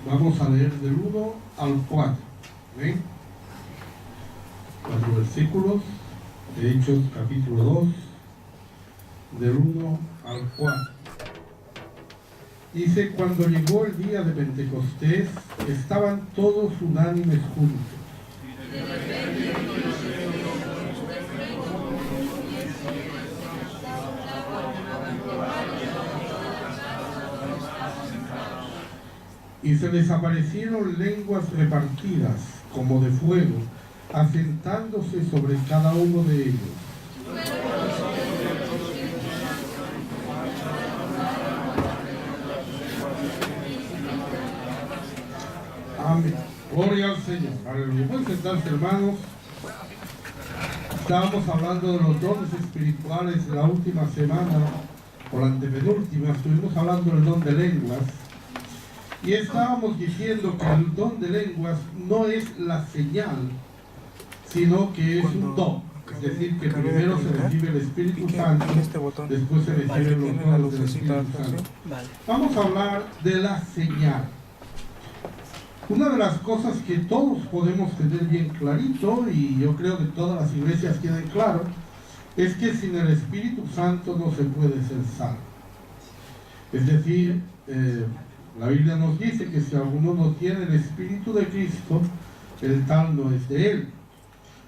Vamos a leer del 1 al 4. ¿Ven? 4 versículos de Hechos capítulo 2, del 1 al 4. Dice: cuando llegó el día de Pentecostés, estaban todos unánimes juntos. Y se les aparecieron lenguas repartidas como de fuego, asentándose sobre cada uno de ellos. Amén. Gloria al Señor. Aleluya. Pueden sentarse, hermanos. Estábamos hablando de los dones espirituales la última semana, o la antepenúltima. Estuvimos hablando del don de lenguas. Y estábamos diciendo que el don de lenguas no es la señal, sino que es un don. Es decir, que primero se recibe el Espíritu Santo, después se reciben los dones del Espíritu Santo. Vamos a hablar de la señal. Una de las cosas que todos podemos tener bien clarito, y yo creo que todas las iglesias tienen claro, es que sin el Espíritu Santo no se puede ser salvo. Es decir, la Biblia nos dice que si alguno no tiene el Espíritu de Cristo, el tal no es de él.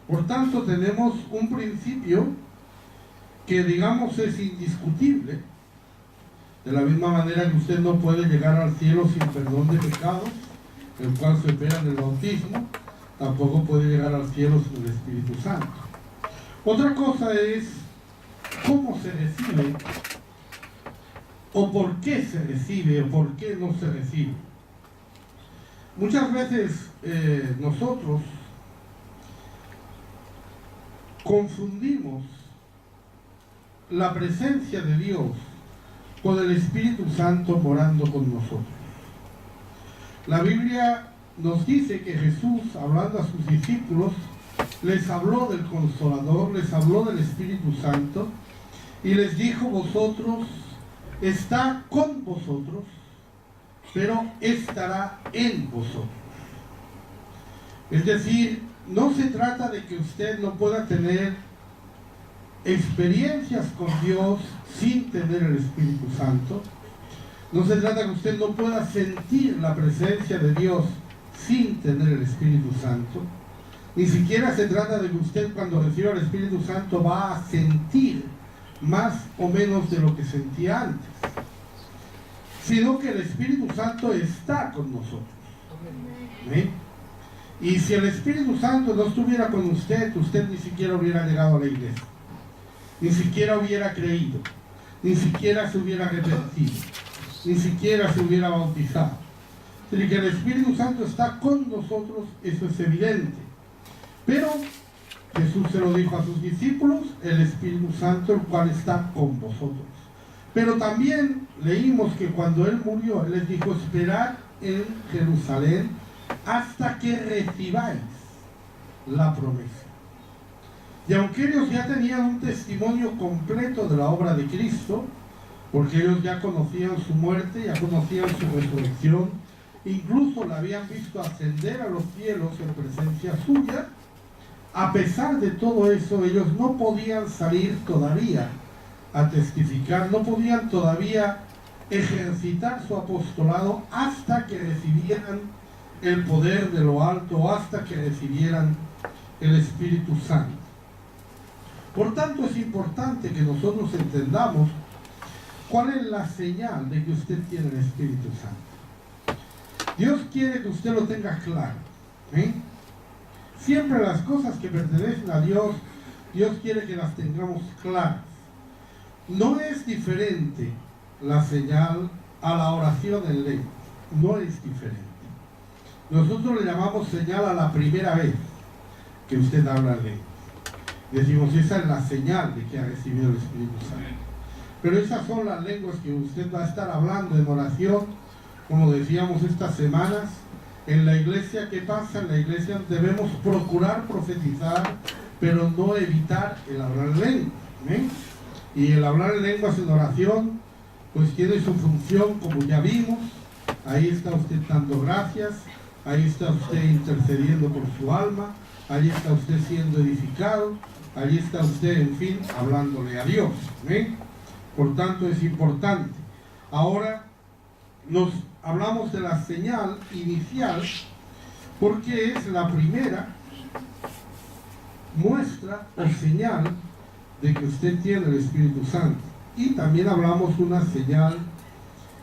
Por tanto, tenemos un principio que, digamos, es indiscutible. De la misma manera que usted no puede llegar al cielo sin perdón de pecados, el cual se opera en el bautismo, tampoco puede llegar al cielo sin el Espíritu Santo. Otra cosa es cómo se recibe, o por qué se recibe, o por qué no se recibe. Muchas veces nosotros confundimos la presencia de Dios con el Espíritu Santo morando con nosotros. La Biblia nos dice que Jesús, hablando a sus discípulos, les habló del Consolador, les habló del Espíritu Santo, y les dijo: vosotros, está con vosotros, pero estará en vosotros. Es decir, no se trata de que usted no pueda tener experiencias con Dios sin tener el Espíritu Santo. No se trata de que usted no pueda sentir la presencia de Dios sin tener el Espíritu Santo. Ni siquiera se trata de que usted, cuando reciba el Espíritu Santo, va a sentir más o menos de lo que sentía antes, sino que el Espíritu Santo está con nosotros. ¿Eh? Y si el Espíritu Santo no estuviera con usted, usted ni siquiera hubiera llegado a la iglesia, ni siquiera hubiera creído, ni siquiera se hubiera arrepentido, ni siquiera se hubiera bautizado. Así que el Espíritu Santo está con nosotros, eso es evidente. Pero Jesús se lo dijo a sus discípulos: el Espíritu Santo, el cual está con vosotros. Pero también leímos que cuando Él murió, Él les dijo: esperad en Jerusalén hasta que recibáis la promesa. Y aunque ellos ya tenían un testimonio completo de la obra de Cristo, porque ellos ya conocían su muerte, ya conocían su resurrección, incluso la habían visto ascender a los cielos en presencia suya, a pesar de todo eso, ellos no podían salir todavía a testificar, no podían todavía ejercitar su apostolado hasta que recibieran el poder de lo alto, hasta que recibieran el Espíritu Santo. Por tanto, es importante que nosotros entendamos cuál es la señal de que usted tiene el Espíritu Santo. Dios quiere que usted lo tenga claro. Siempre las cosas que pertenecen a Dios, Dios quiere que las tengamos claras. No es diferente la señal a la oración en lengua. No es diferente. Nosotros le llamamos señal a la primera vez que usted habla en lengua. Decimos, esa es la señal de que ha recibido el Espíritu Santo. Pero esas son las lenguas que usted va a estar hablando en oración, como decíamos estas semanas. En la iglesia, ¿qué pasa? En la iglesia debemos procurar profetizar, pero no evitar el hablar en lengua. Y el hablar en lenguas en oración, pues tiene su función, como ya vimos, ahí está usted dando gracias, ahí está usted intercediendo por su alma, ahí está usted siendo edificado, ahí está usted, en fin, hablándole a Dios. ¿Ven? Por tanto, es importante. Ahora nos hablamos de la señal inicial, porque es la primera muestra o señal de que usted tiene el Espíritu Santo. Y también hablamos de una señal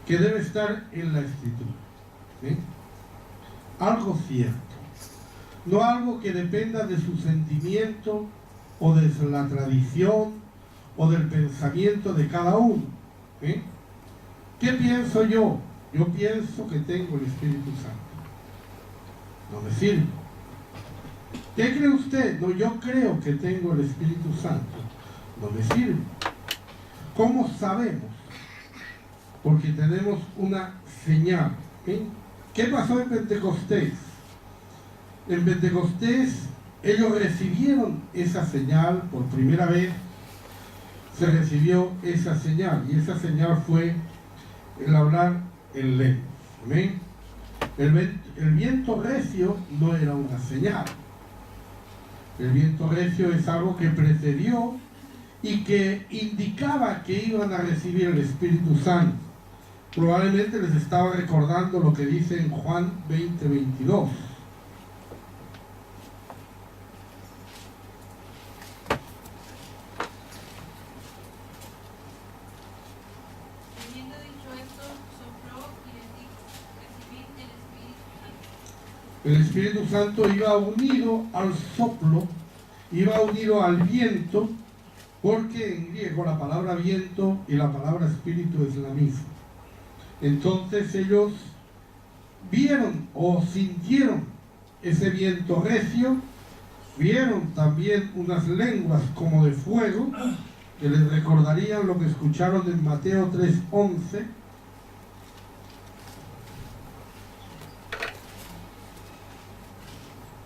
que debe estar en la Escritura. ¿Sí? Algo cierto, no algo que dependa de su sentimiento o de la tradición o del pensamiento de cada uno. ¿Sí? ¿Qué pienso yo? Yo pienso que tengo el Espíritu Santo. No me sirve. ¿Qué cree usted? No, yo creo que tengo el Espíritu Santo. No me sirve. ¿Cómo sabemos? Porque tenemos una señal. ¿Sí? ¿Qué pasó en Pentecostés? En Pentecostés ellos recibieron esa señal por primera vez. Se recibió esa señal, y esa señal fue el hablar en lenguas. ¿Amén? El viento recio no era una señal. El viento recio es algo que precedió y que indicaba que iban a recibir el Espíritu Santo. Probablemente les estaba recordando lo que dice en Juan 20:22. El Espíritu Santo iba unido al soplo, iba unido al viento, porque en griego la palabra viento y la palabra espíritu es la misma. Entonces ellos vieron o sintieron ese viento recio, vieron también unas lenguas como de fuego, que les recordarían lo que escucharon en Mateo 3:11.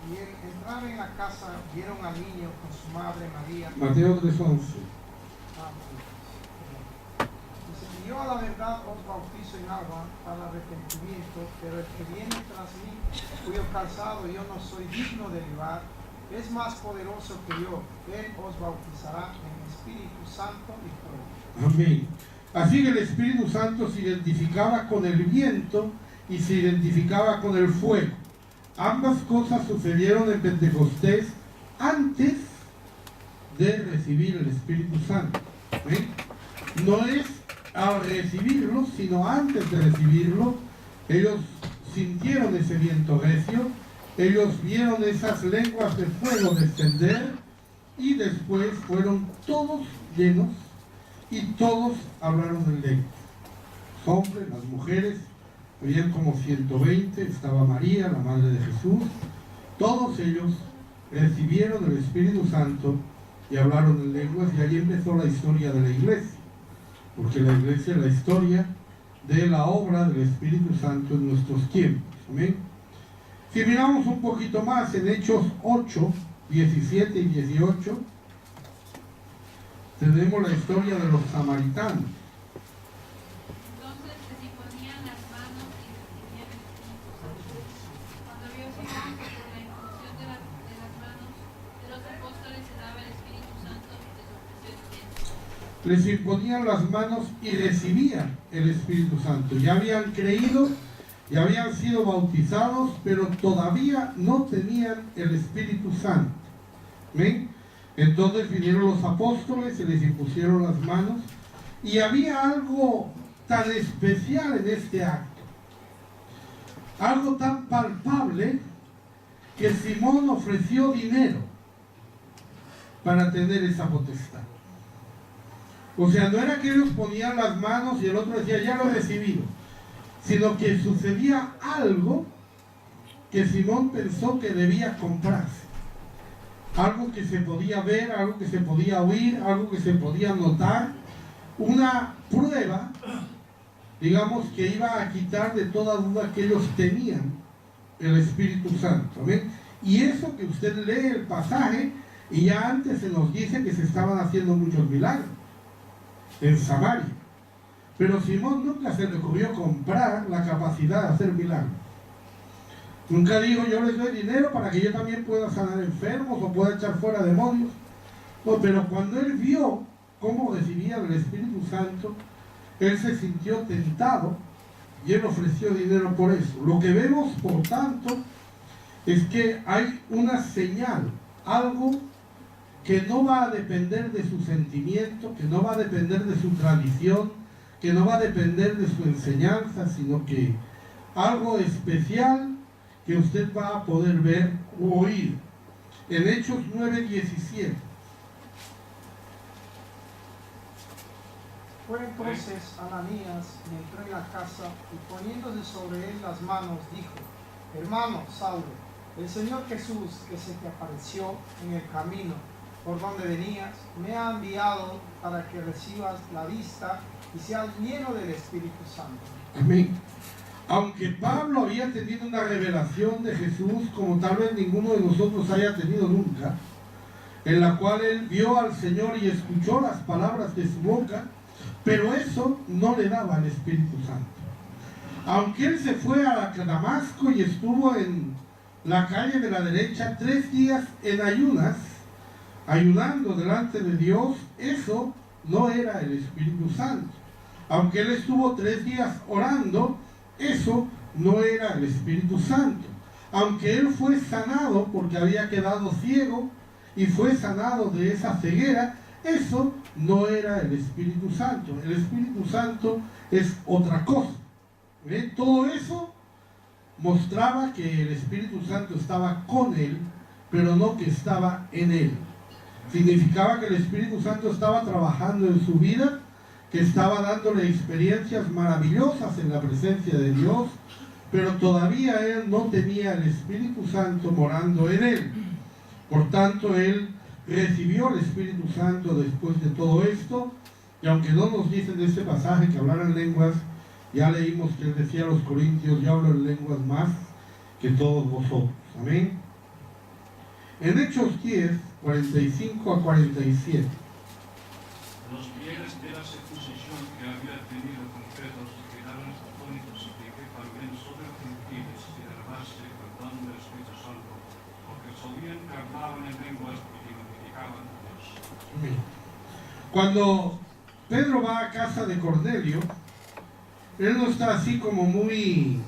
Y entraron en la casa, vieron al niño con su madre María. Mateo 3:11. Dice, yo a la verdad os bautizo en agua para arrepentimiento, pero el que viene tras mí, cuyo calzado yo no soy digno de llevar, es más poderoso que yo. Él os bautizará en Espíritu Santo y fuego. Amén. Así que el Espíritu Santo se identificaba con el viento y se identificaba con el fuego. Ambas cosas sucedieron en Pentecostés antes de recibir el Espíritu Santo. ¿Ven? No es al recibirlo, sino antes de recibirlo. Ellos sintieron ese viento recio, ellos vieron esas lenguas de fuego descender, y después fueron todos llenos y todos hablaron en lenguas. Los hombres, las mujeres, habían como 120, estaba María, la madre de Jesús. Todos ellos recibieron el Espíritu Santo y hablaron en lenguas, y ahí empezó la historia de la iglesia, porque la iglesia es la historia de la obra del Espíritu Santo en nuestros tiempos. ¿Amén? Si miramos un poquito más en Hechos 8, 17 y 18, tenemos la historia de los samaritanos. Entonces les imponían las manos y recibían el Espíritu Santo. Cuando vio Simón que por la imposición de las manos de los apóstoles se daba el Espíritu Santo, se sorprendió diciendo: Les imponían las manos y recibían el Espíritu Santo. Ya habían creído, ya habían sido bautizados, pero todavía no tenían el Espíritu Santo. ¿Ven? Entonces vinieron los apóstoles, se les impusieron las manos, y había algo tan especial en este acto, algo tan palpable, que Simón ofreció dinero para tener esa potestad. O sea, no era que ellos ponían las manos y el otro decía, ya lo he recibido, sino que sucedía algo que Simón pensó que debía comprarse. Algo que se podía ver, algo que se podía oír, algo que se podía notar, una prueba, digamos, que iba a quitar de toda duda que ellos tenían el Espíritu Santo. ¿Ven? Y eso que usted lee el pasaje, y ya antes se nos dice que se estaban haciendo muchos milagros en Samaria. Pero Simón nunca se le ocurrió comprar la capacidad de hacer milagros. Nunca dijo, yo les doy dinero para que yo también pueda sanar enfermos o pueda echar fuera demonios. No, pero cuando él vio cómo recibía el Espíritu Santo, él se sintió tentado y él ofreció dinero por eso. Lo que vemos, por tanto, es que hay una señal, algo que no va a depender de su sentimiento, que no va a depender de su tradición, que no va a depender de su enseñanza, sino que algo especial que usted va a poder ver o oír. En Hechos 9:17. Fue entonces Ananías y entró en la casa y poniéndose sobre él las manos dijo: Hermano Saulo, el Señor Jesús que se te apareció en el camino por donde venías, me ha enviado para que recibas la vista y seas lleno del Espíritu Santo. Amén. Aunque Pablo había tenido una revelación de Jesús como tal vez ninguno de nosotros haya tenido nunca, en la cual él vio al Señor y escuchó las palabras de su boca, pero eso no le daba al Espíritu Santo. Aunque él se fue a Damasco y estuvo en la calle de la derecha 3 días en ayunas, ayunando delante de Dios, eso no era el Espíritu Santo. Aunque él estuvo 3 días orando, eso no era el Espíritu Santo. Aunque él fue sanado porque había quedado ciego y fue sanado de esa ceguera, eso no era el Espíritu Santo. El Espíritu Santo es otra cosa. ¿Ven? Todo eso mostraba que el Espíritu Santo estaba con él, pero no que estaba en él. Significaba que el Espíritu Santo estaba trabajando en su vida, que estaba dándole experiencias maravillosas en la presencia de Dios, pero todavía él no tenía el Espíritu Santo morando en él. Por tanto, él recibió el Espíritu Santo después de todo esto, y aunque no nos dice en este pasaje que hablar en lenguas, ya leímos que él decía a los corintios: yo hablo en lenguas más que todos vosotros. Amén. En Hechos 10, 45 a 47. Los fieles de la circuncisión que había tenido con Pedro se quedaron atónitos de que también sobre los gentiles se derramase el don del Espíritu Santo, porque sabían que hablaban en lenguas y glorificaban a Dios. Cuando Pedro va a casa de Cornelio, él no está así como muy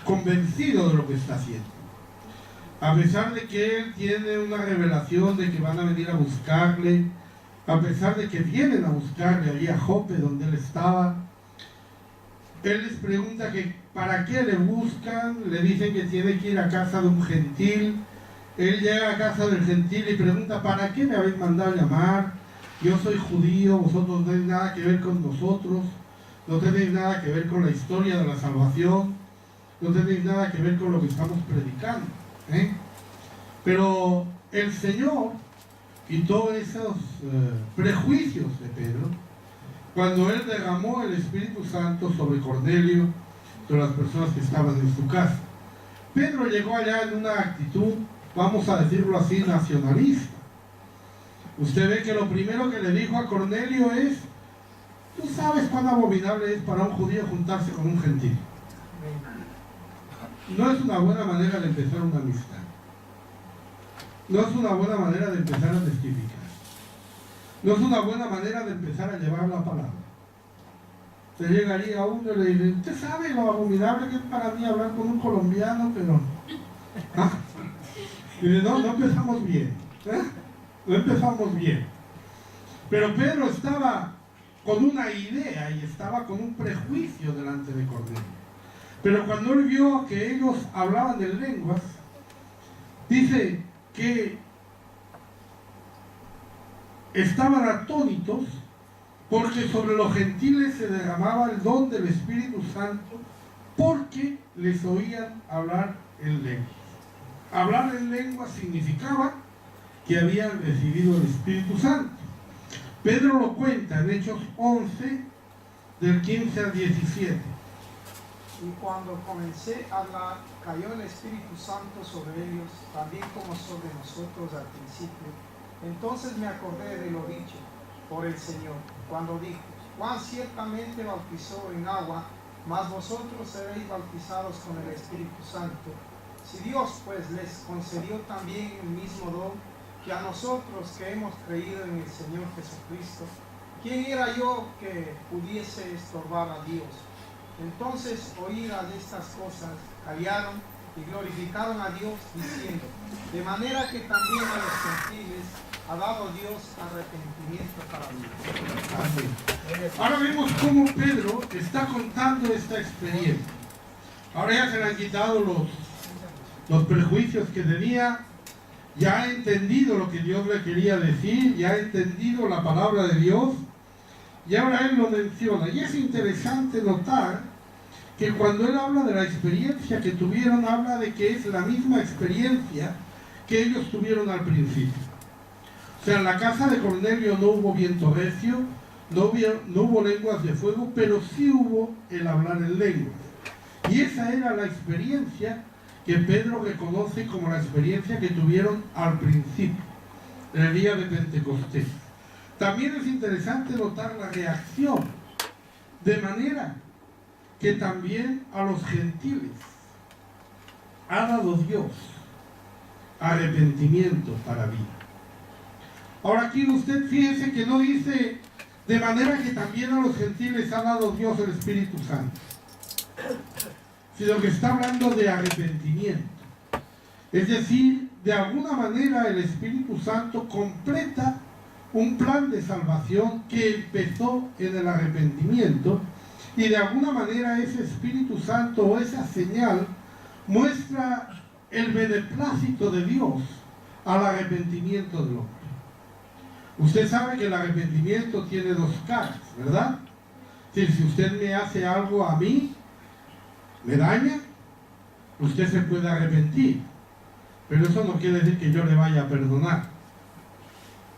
convencido de lo que está haciendo. A pesar de que él tiene una revelación de que van a venir a buscarle, a pesar de que vienen a buscarle allí a Jope donde él estaba, él les pregunta que para qué le buscan, le dicen que tiene que ir a casa de un gentil. Él llega a casa del gentil y pregunta: ¿para qué me habéis mandado llamar? Yo soy judío, vosotros no tenéis nada que ver con nosotros, no tenéis nada que ver con la historia de la salvación, no tenéis nada que ver con lo que estamos predicando. Pero el Señor quitó esos prejuicios de Pedro cuando él derramó el Espíritu Santo sobre Cornelio, sobre las personas que estaban en su casa. Pedro llegó allá en una actitud, vamos a decirlo así, nacionalista. Usted ve que lo primero que le dijo a Cornelio es: tú sabes cuán abominable es para un judío juntarse con un gentil. No es una buena manera de empezar una amistad. No es una buena manera de empezar a testificar. No es una buena manera de empezar a llevar la palabra. Se llegaría a uno y le dice: usted sabe lo abominable que es para mí hablar con un colombiano, pero... ¿Ah? Y dice: no empezamos bien. No empezamos bien. Pero Pedro estaba con una idea y estaba con un prejuicio delante de Cornelio. Pero cuando él vio que ellos hablaban en lenguas, dice que estaban atónitos porque sobre los gentiles se derramaba el don del Espíritu Santo, porque les oían hablar en lenguas. Hablar en lenguas significaba que habían recibido el Espíritu Santo. Pedro lo cuenta en Hechos 11, del 15 al 17. Y cuando comencé a hablar, cayó el Espíritu Santo sobre ellos, también como sobre nosotros al principio. Entonces me acordé de lo dicho por el Señor, cuando dijo: Juan ciertamente bautizó en agua, mas vosotros seréis bautizados con el Espíritu Santo. Si Dios pues les concedió también el mismo don que a nosotros que hemos creído en el Señor Jesucristo, ¿quién era yo que pudiese estorbar a Dios? Entonces, oídas estas cosas, callaron y glorificaron a Dios, diciendo: de manera que también a los gentiles ha dado Dios arrepentimiento para Dios. Ahora vemos cómo Pedro está contando esta experiencia. Ahora ya se le han quitado los prejuicios que tenía, ya ha entendido lo que Dios le quería decir, ya ha entendido la palabra de Dios, y ahora él lo menciona. Y es interesante notar que cuando él habla de la experiencia que tuvieron, habla de que es la misma experiencia que ellos tuvieron al principio. O sea, en la casa de Cornelio no hubo viento recio, no hubo lenguas de fuego, pero sí hubo el hablar en lenguas. Y esa era la experiencia que Pedro reconoce como la experiencia que tuvieron al principio, en el día de Pentecostés. También es interesante notar la reacción, de manera que también a los gentiles ha dado Dios arrepentimiento para vida. Ahora aquí usted fíjese que no dice de manera que también a los gentiles ha dado Dios el Espíritu Santo, sino que está hablando de arrepentimiento. Es decir, de alguna manera el Espíritu Santo completa un plan de salvación que empezó en el arrepentimiento, y de alguna manera ese Espíritu Santo o esa señal muestra el beneplácito de Dios al arrepentimiento del hombre. Usted sabe que el arrepentimiento tiene dos caras, ¿verdad? Si usted me hace algo a mí, me daña, usted se puede arrepentir, pero eso no quiere decir que yo le vaya a perdonar.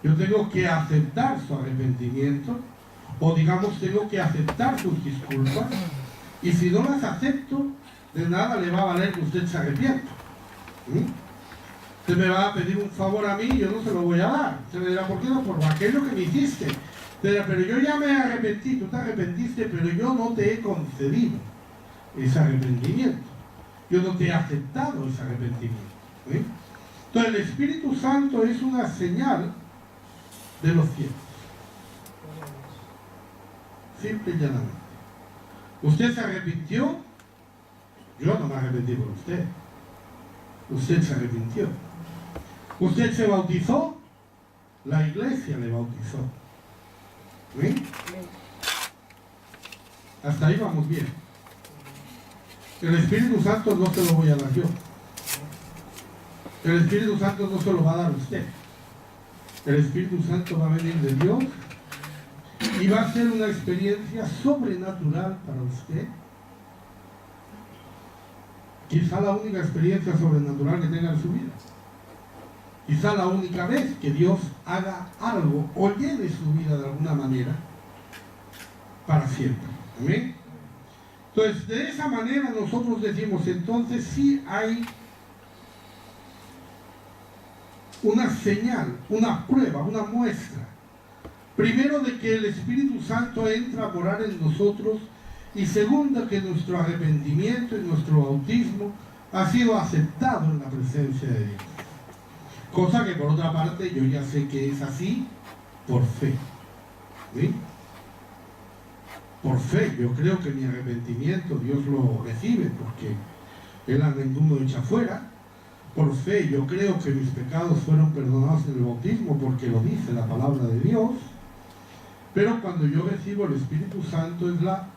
Yo tengo que aceptar su arrepentimiento, o digamos, tengo que aceptar sus disculpas, y si no las acepto, de nada le va a valer que usted se arrepienta. Usted me va a pedir un favor a mí y yo no se lo voy a dar. Usted me dirá: ¿por qué no? Por aquello que me hiciste. Usted dirá: pero yo ya me arrepentí. Tú te arrepentiste, pero yo no te he concedido ese arrepentimiento. Yo no te he aceptado ese arrepentimiento. Entonces el Espíritu Santo es una señal de los cielos. Simple y llanamente. Usted se arrepintió, yo no me arrepentí por usted. Usted se arrepintió. Usted se bautizó, la iglesia le bautizó. ¿Sí? Hasta ahí vamos bien. El Espíritu Santo no se lo voy a dar yo. El Espíritu Santo no se lo va a dar usted. El Espíritu Santo va a venir de Dios y va a ser una experiencia sobrenatural para usted. Quizá la única experiencia sobrenatural que tenga en su vida. Quizá la única vez que Dios haga algo o llene su vida de alguna manera para siempre. ¿Amén? Entonces, de esa manera nosotros decimos, entonces sí hay una señal, una prueba, una muestra. Primero, de que el Espíritu Santo entra a morar en nosotros, y segundo, que nuestro arrepentimiento y nuestro bautismo ha sido aceptado en la presencia de Dios. Cosa que por otra parte yo ya sé que es así por fe. ¿Sí? Por fe, yo creo que mi arrepentimiento Dios lo recibe, porque Él a ninguno echa fuera. Por fe, yo creo que mis pecados fueron perdonados en el bautismo, porque lo dice la palabra de Dios. Pero cuando yo recibo el Espíritu Santo es la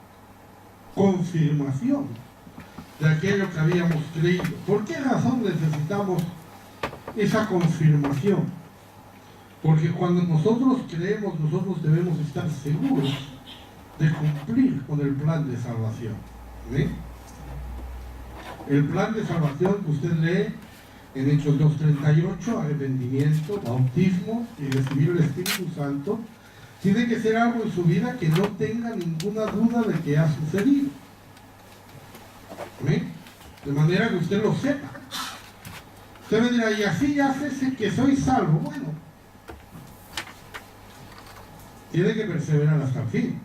confirmación de aquello que habíamos creído. ¿Por qué razón necesitamos esa confirmación? Porque cuando nosotros creemos, nosotros debemos estar seguros de cumplir con el plan de salvación. ¿Sí? El plan de salvación que usted lee en Hechos 2:38, arrepentimiento, bautismo y recibir el Espíritu Santo, tiene que ser algo en su vida que no tenga ninguna duda de que ha sucedido. ¿Sí? De manera que usted lo sepa. Usted me dirá: y así ya sé que soy salvo. Bueno, tiene que perseverar hasta el fin.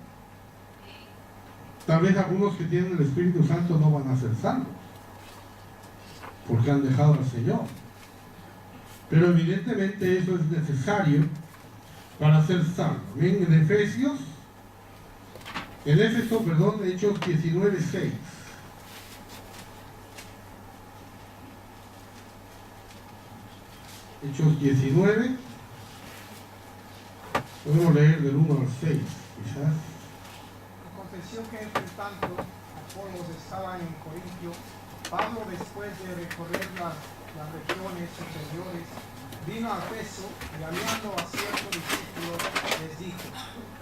Tal vez algunos que tienen el Espíritu Santo no van a ser salvos, porque han dejado al Señor. Pero evidentemente eso es necesario para ser salvo. Bien, en Éfeso, Hechos 19:6. Hechos 19, podemos leer del 1 al 6, quizás. Aconteció que entre tanto Apolos estaba en Corintio, Pablo, después de recorrer las regiones superiores, vino a Éfeso y hablando a ciertos discípulos les dijo: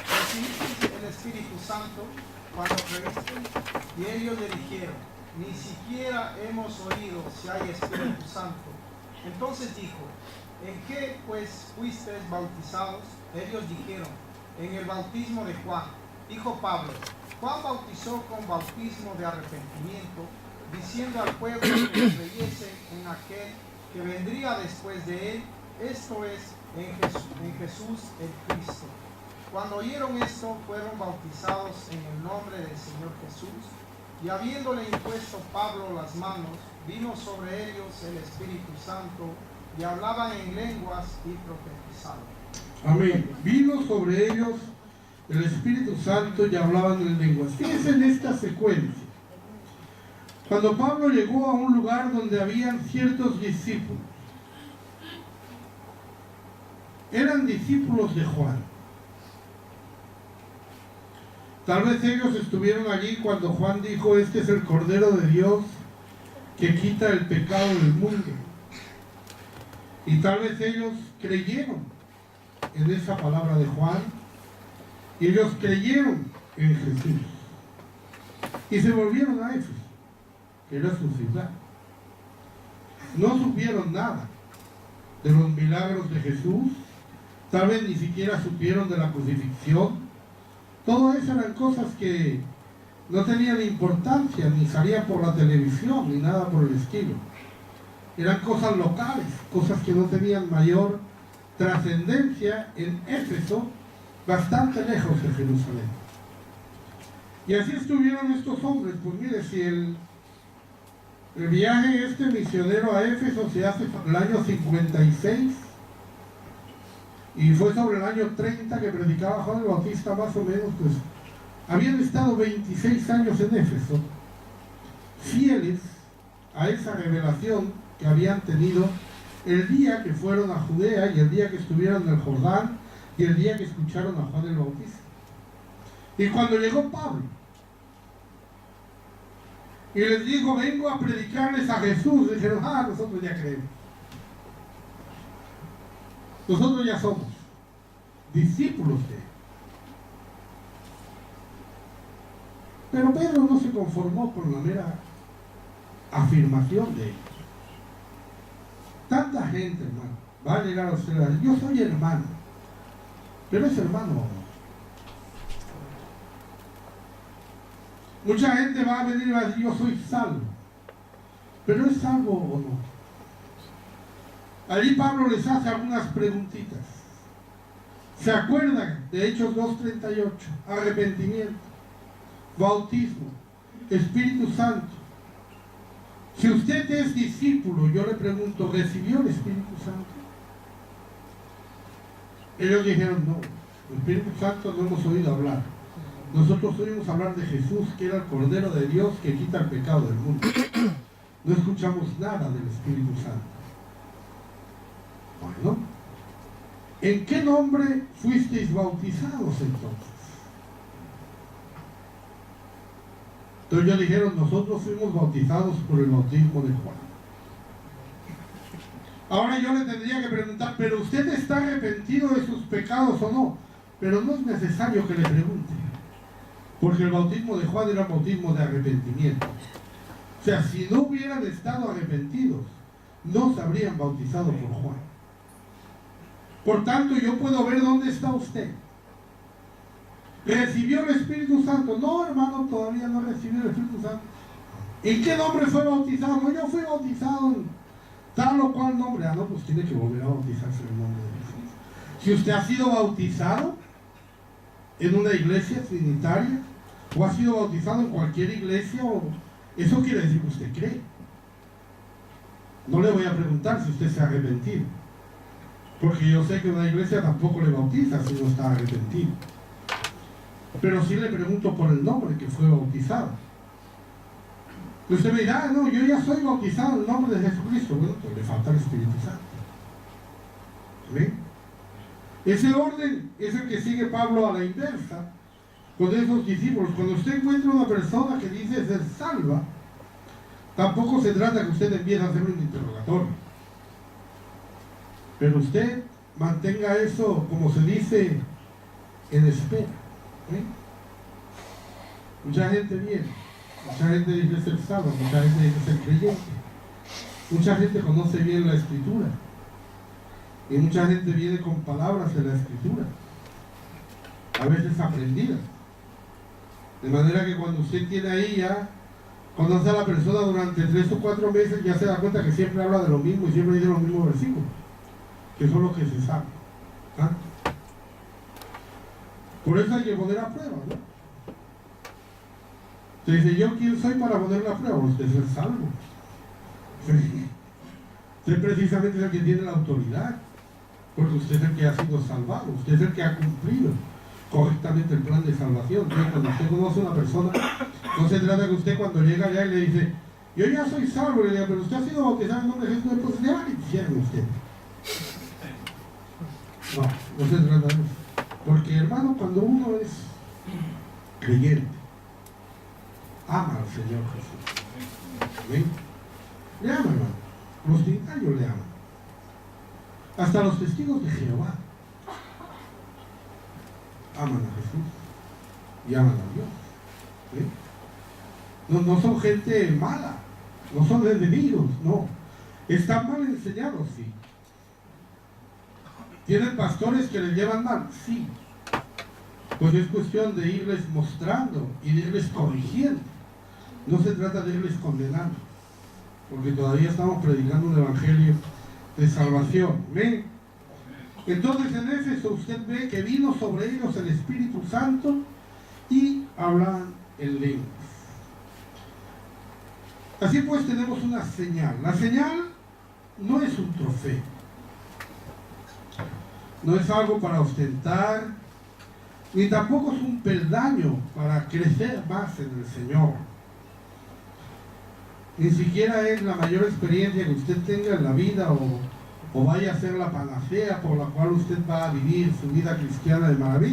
¿recibisteis el Espíritu Santo cuando creísteis? Y ellos le dijeron: ni siquiera hemos oído si hay Espíritu Santo. Entonces dijo: ¿en qué pues fuisteis bautizados? Ellos dijeron: en el bautismo de Juan. Dijo Pablo: Juan bautizó con bautismo de arrepentimiento, diciendo al pueblo que creyese en aquel que vendría después de él, esto es, en Jesús el Cristo. Cuando oyeron esto, fueron bautizados en el nombre del Señor Jesús, y habiéndole impuesto Pablo las manos, vino sobre ellos el Espíritu Santo, y hablaban en lenguas y profetizaban. Amén. Vino sobre ellos el Espíritu Santo y hablaban en lenguas. Fíjense en esta secuencia. Cuando Pablo llegó a un lugar donde habían ciertos discípulos, eran discípulos de Juan. Tal vez ellos estuvieron allí cuando Juan dijo: este es el Cordero de Dios que quita el pecado del mundo. Y tal vez ellos creyeron en esa palabra de Juan, y ellos creyeron en Jesús y se volvieron a Éfeso, que era su ciudad. No supieron nada de los milagros de Jesús, tal vez ni siquiera supieron de la crucifixión. Todo eso eran cosas que no tenían importancia, ni salían por la televisión, ni nada por el estilo. Eran cosas locales, cosas que no tenían mayor trascendencia en Éfeso, bastante lejos de Jerusalén. Y así estuvieron estos hombres. Pues mire, si el viaje misionero a Éfeso se hace en el año 56, y fue sobre el año 30 que predicaba Juan el Bautista, más o menos, pues habían estado 26 años en Éfeso, fieles a esa revelación que habían tenido el día que fueron a Judea, y el día que estuvieron en el Jordán, y el día que escucharon a Juan el Bautista. Y cuando llegó Pablo y les dijo: vengo a predicarles a Jesús, dijeron: nosotros ya creemos, nosotros ya somos discípulos de él. Pero Pedro no se conformó con la mera afirmación de ellos. Tanta gente, hermano, va a llegar a usted a decir: yo soy hermano, pero es hermano o no. Mucha gente va a venir y va a decir: yo soy salvo, pero ¿es salvo o no? Allí Pablo les hace algunas preguntitas. ¿Se acuerdan de Hechos 2:38? Arrepentimiento, bautismo, Espíritu Santo. Si usted es discípulo, yo le pregunto: ¿recibió el Espíritu Santo? Ellos dijeron: no, el Espíritu Santo no hemos oído hablar. Nosotros oímos hablar de Jesús, que era el Cordero de Dios que quita el pecado del mundo. No escuchamos nada del Espíritu Santo. Bueno, ¿en qué nombre fuisteis bautizados entonces? Entonces ellos dijeron: nosotros fuimos bautizados por el bautismo de Juan. Ahora yo le tendría que preguntar: ¿pero usted está arrepentido de sus pecados o no? Pero no es necesario que le pregunte, porque el bautismo de Juan era un bautismo de arrepentimiento. O sea, si no hubieran estado arrepentidos, no se habrían bautizado por Juan. Por tanto, yo puedo ver dónde está usted. ¿Recibió el Espíritu Santo? No, hermano, todavía no recibió el Espíritu Santo. ¿En qué nombre fue bautizado? No, yo fui bautizado en tal o cual nombre. No, pues tiene que volver a bautizarse en el nombre de Jesús. Si usted ha sido bautizado en una iglesia trinitaria, o ha sido bautizado en cualquier iglesia, o eso quiere decir que usted cree. No le voy a preguntar si usted se ha arrepentido, porque yo sé que una iglesia tampoco le bautiza si no está arrepentido. Pero sí le pregunto por el nombre que fue bautizado. Y usted me dirá, no, yo ya soy bautizado en el nombre de Jesucristo. Bueno, pues le falta el Espíritu Santo. ¿Ven? Ese orden es el que sigue Pablo a la inversa con esos discípulos. Cuando usted encuentra una persona que dice ser salva, tampoco se trata que usted empiece a hacer un interrogatorio. Pero usted mantenga eso, como se dice, en espera. Mucha gente viene, mucha gente dice ser salva, mucha gente dice ser creyente, mucha gente conoce bien la Escritura y mucha gente viene con palabras de la Escritura, a veces aprendidas, de manera que cuando usted tiene ahí ya conoce a la persona durante 3 o 4 meses, ya se da cuenta que siempre habla de lo mismo y siempre dice los mismos versículos, que son los que se saben. ¿Ah? Por eso hay que poner a prueba, ¿no? Usted dice, ¿yo quién soy para poner a prueba? Usted es el salvo. Usted precisamente es el que tiene la autoridad, porque usted es el que ha sido salvado, usted es el que ha cumplido correctamente el plan de salvación. Entonces, cuando usted conoce a una persona, no se trata que usted cuando llega allá y le dice, yo ya soy salvo, y le diga, pero usted ha sido bautizado en nombre de Jesús, pues le van a infierno usted. No se trata de eso. Porque, hermano, cuando uno es creyente, ama al Señor Jesús. ¿Ven? Le ama, hermano. Los trinitarios le aman. Hasta los testigos de Jehová aman a Jesús y aman a Dios. ¿Ven? No son gente mala, no son enemigos, no. Están mal enseñados, sí. ¿Tienen pastores que les llevan mal? Sí. Pues es cuestión de irles mostrando y de irles corrigiendo. No se trata de irles condenando, porque todavía estamos predicando un evangelio de salvación. ¿Ven? Entonces en Éfeso usted ve que vino sobre ellos el Espíritu Santo y hablan en lenguas. Así pues tenemos una señal. La señal no es un trofeo. No es algo para ostentar, ni tampoco es un peldaño para crecer más en el Señor. Ni siquiera es la mayor experiencia que usted tenga en la vida o vaya a ser la panacea por la cual usted va a vivir su vida cristiana de maravilla.